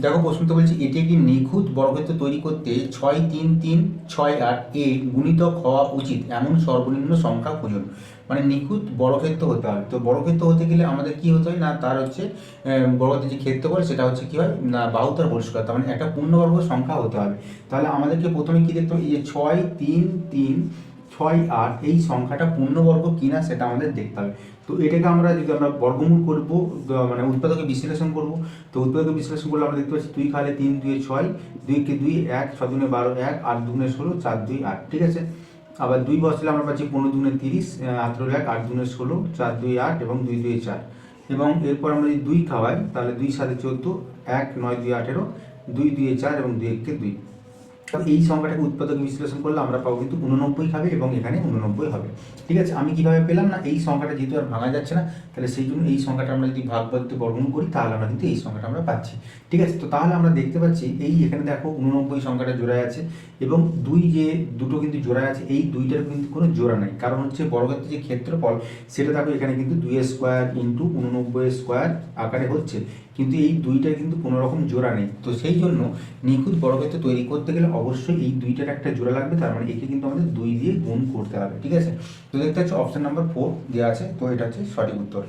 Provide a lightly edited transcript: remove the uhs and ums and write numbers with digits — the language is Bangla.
দেখো প্রশ্নটা বলছি, এটি একটি নিখুঁত বর্গক্ষেত্র তৈরি করতে 6 3 3 6 8 এ গুণিতক হওয়া উচিত এমন সর্বনিম্ন সংখ্যা খুঁজুন। মানে নিখুঁত বর্গক্ষেত্র হতে হবে। তো বর্গক্ষেত্র হতে গেলে আমাদের কি হতে হয় না, তার হচ্ছে বর্গক্ষেত্রের যে ক্ষেত্রফল সেটা হচ্ছে কি হয় না, বাহু তার পরিষ্কার, তার মানে একটা পূর্ণবর্গ সংখ্যা হতে হবে। তাহলে আমাদেরকে প্রথমে কি দেখতে হবে, এই যে 6 3 3 6 8 এই সংখ্যাটা পূর্ণবর্গ কিনা সেটা আমাদের দেখতে হবে। তো এটাকে আমরা যদি আমরা বর্গমূল করবো, মানে উৎপাদকে বিশ্লেষণ করব। তো উৎপাদকে বিশ্লেষণ করলে আমরা দেখতে পাচ্ছি 2 খালে 3 2 6, 2 কে 2 1, 6 2 12 1, 8 2 16, 4 2 8, ঠিক আছে। আবার 2 বসালে আমরা পাচ্ছি 15 2 30, 18 1, 8 2 16, 4 2 8 এবং 2 2 4। এবং এরপর আমরা যদি 2 খাওয়াই তাহলে 2 7 14, 1 9 2 18, 2 2 4 এবং 2 1 2। এই সংখ্যাটাকে উৎপাদক বিশ্লেষণ করলে আমরা পাবো কিন্তু 89 খাবে এবং এখানে 89 হবে। ঠিক আছে, আমি কিভাবে পেলাম না, এই সংখ্যাটা যেহেতু আর ভাঙা যাচ্ছে না, তাহলে সেই জন্য এই সংখ্যাটা আমরা যদি ভাগ বলতে বর্গমূল করি তাহলে আমরা কিন্তু এই সংখ্যাটা আমরা পাচ্ছি। ঠিক আছে, তো তাহলে আমরা দেখতে পাচ্ছি এই এখানে দেখো 89 সংখ্যাটা জোড়ায় আছে এবং যে দুটো কিন্তু জোড়ায় আছে, এই দুইটার কিন্তু কোনো জোড়া নাই। কারণ হচ্ছে বর্গক্ষেত্রের যে ক্ষেত্রফল সেটা দেখো এখানে কিন্তু 2 স্কোয়ার ইন্টু 89 স্কোয়ার আকারে হচ্ছে, কিন্তু এই দুইটার কিন্তু কোনো রকম জোড়া নেই। তো সেই জন্য নিখুঁত বর্গক্ষেত্র তৈরি করতে গেলে অবশ্যই এই দুইটার একটা জোড়া লাগবে, তার মানে একে কিন্তু আমাদের 2 দিয়ে গুণ করতে হবে। ঠিক আছে, তো দেখতে পাচ্ছ অপশন নাম্বার 4 দেওয়া আছে, তো এটা হচ্ছে সঠিক উত্তর।